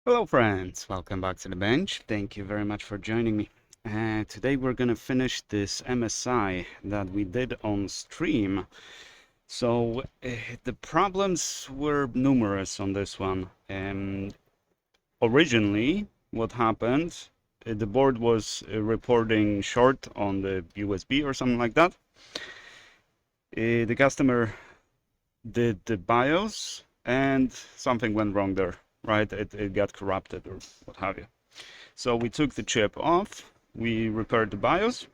Hello friends, welcome back to the bench. Thank you very much for joining me. Today we're gonna finish this MSI that we did on stream. So the problems were numerous on this one. Originally, what happened, the board was reporting short on the USB or something like that. The customer did the BIOS and something went wrong there, right? It got corrupted or what have you. So we took the chip off, we repaired the BIOS,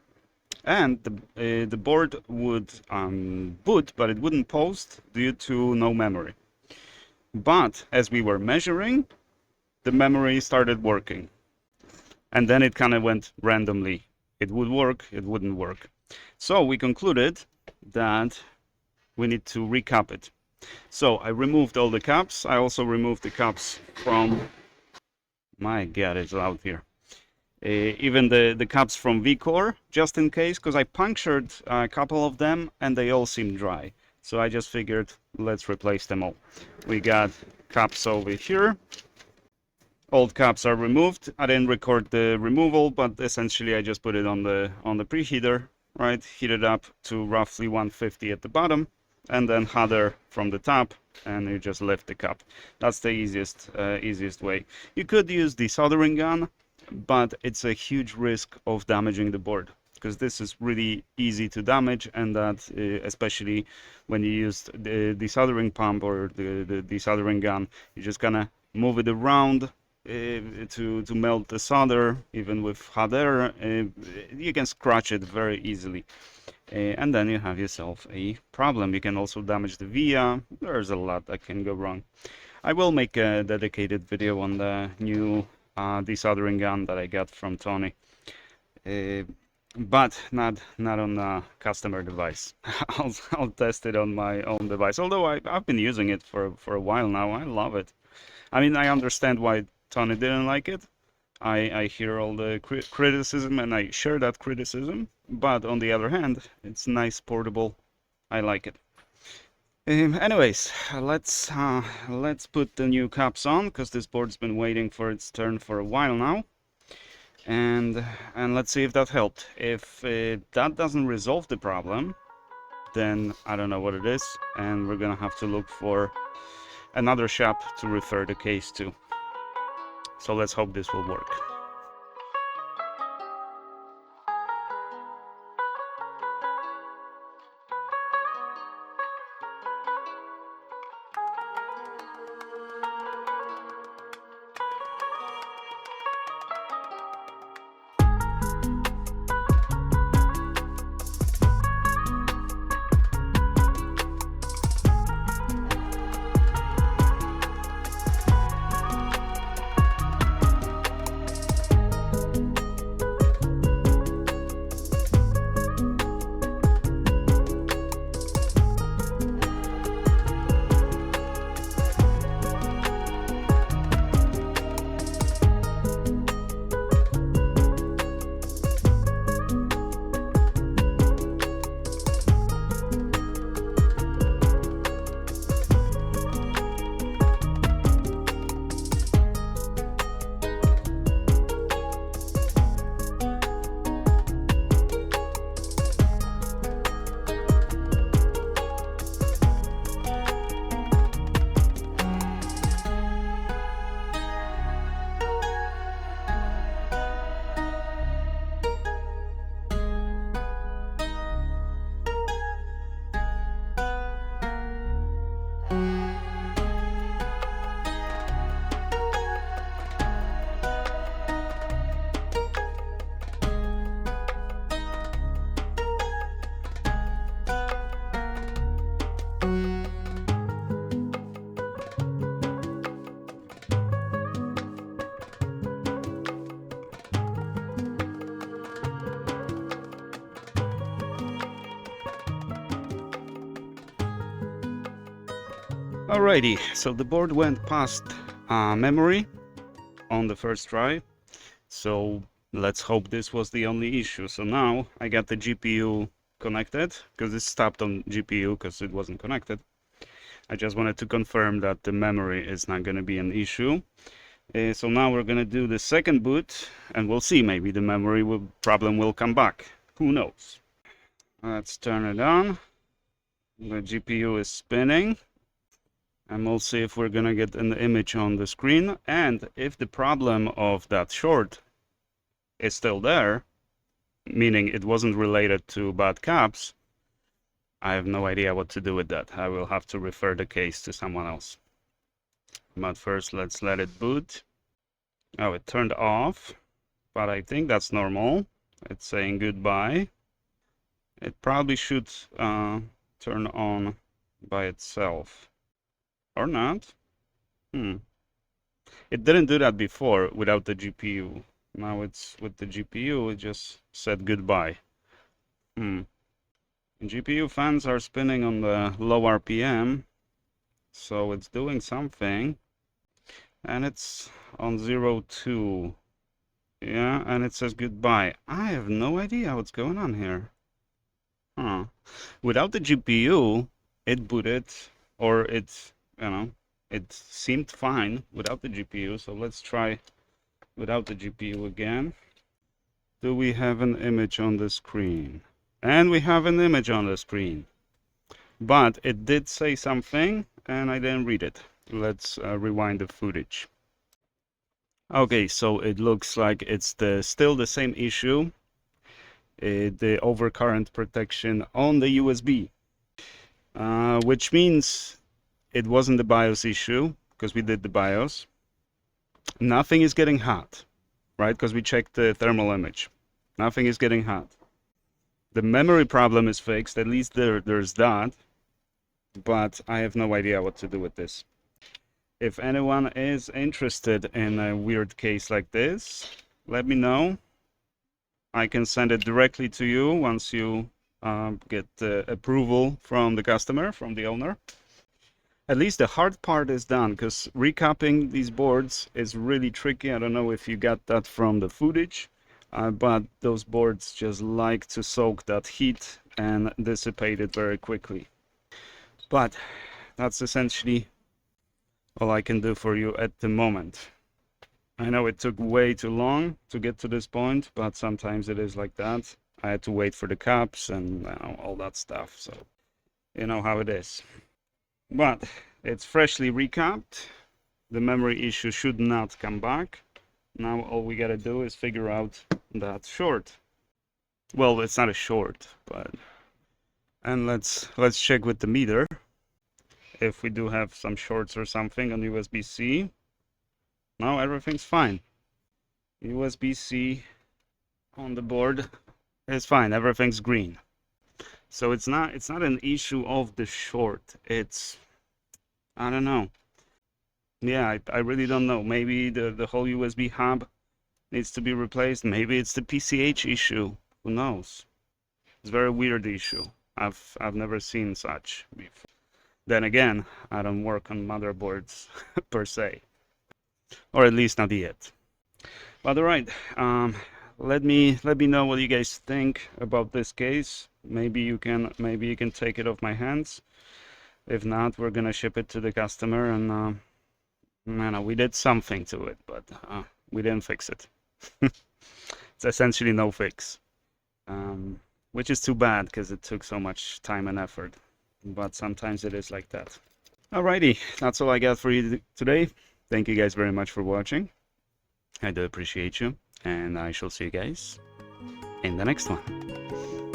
and the board would boot, but it wouldn't post due to no memory. But as we were measuring, the memory started working. And then it kind of went randomly. It would work, it wouldn't work. So we concluded that we need to recap it. So I removed all the caps. I also removed the caps from, my God, it's loud here. Even the caps from VCore, just in case, because I punctured a couple of them and they all seem dry. So I just figured, let's replace them all. We got caps over here. Old caps are removed. I didn't record the removal, but essentially I just put it on the preheater, right? Heat it up to roughly 150 at the bottom, and then harder from the top, and you just lift the cap. That's the easiest way. You could use the soldering gun, but it's a huge risk of damaging the board, because this is really easy to damage, and that especially when you use the desoldering pump or the desoldering gun, you're just gonna move it around to melt the solder. Even with hot air, you can scratch it very easily. And then you have yourself a problem. You can also damage the via. There's a lot that can go wrong. I will make a dedicated video on the new desoldering gun that I got from Tony, but not on a customer device. I'll test it on my own device. Although I've been using it for a while now. I love it. I mean, I understand why Tony didn't like it. I hear all the criticism and I share that criticism, but on the other hand, it's nice, portable. I like it. Anyways, let's put the new caps on, because this board's been waiting for its turn for a while now, and let's see if that helped. If that doesn't resolve the problem, then I don't know what it is, and we're gonna have to look for another shop to refer the case to. So let's hope this will work. Alrighty, so the board went past memory on the first try, so let's hope this was the only issue. So now I got the GPU connected, because it stopped on GPU because it wasn't connected. I just wanted to confirm that the memory is not going to be an issue. So now we're gonna do the second boot, and we'll see, maybe the memory problem will come back. Who knows? Let's turn it on. The GPU is spinning, and we'll see if we're gonna get an image on the screen, and if the problem of that short is still there, meaning it wasn't related to bad caps, I have no idea what to do with that. I will have to refer the case to someone else. But first, let's let it boot. Oh, it turned off, but I think that's normal. It's saying goodbye. It probably should turn on by itself. Or not. It didn't do that before without the GPU. Now it's with the GPU, it just said goodbye. GPU fans are spinning on the low RPM, so it's doing something. And it's on 0.2. Yeah, and it says goodbye. I have no idea what's going on here. Without the GPU, it booted, or it, it seemed fine without the GPU. So let's try without the GPU again. Do we have an image on the screen? And we have an image on the screen. But it did say something, and I didn't read it. Let's rewind the footage. Okay, so it looks like it's still the same issue. The overcurrent protection on the USB. Which means it wasn't the BIOS issue, because we did the BIOS. Nothing is getting hot, right? Because we checked the thermal image. Nothing is getting hot. The memory problem is fixed, at least there's that. But I have no idea what to do with this. If anyone is interested in a weird case like this, let me know. I can send it directly to you once you get approval from the customer, from the owner. At least the hard part is done, because recapping these boards is really tricky. I don't know if you got that from the footage, but those boards just like to soak that heat and dissipate it very quickly. But that's essentially all I can do for you at the moment. I know it took way too long to get to this point, but sometimes it is like that. I had to wait for the caps and all that stuff, so you know how it is. But it's freshly recapped. The memory issue should not come back. Now all we gotta do is figure out that short. Well, it's not a short, but... And let's check with the meter if we do have some shorts or something on USB-C. No, everything's fine. USB-C on the board is fine. Everything's green. So it's not an issue of the short. It's, I don't know. Yeah, I really don't know. Maybe the whole USB hub needs to be replaced. Maybe it's the PCH issue. Who knows? It's a very weird issue. I've never seen such before. Then again, I don't work on motherboards per se, or at least not yet. But all right, let me know what you guys think about this case. Maybe you can take it off my hands. If not, we're gonna ship it to the customer, and we did something to it, but we didn't fix it. It's essentially no fix, which is too bad because it took so much time and effort. But sometimes it is like that. Alrighty, that's all I got for you today. Thank you guys very much for watching. I do appreciate you, and I shall see you guys in the next one.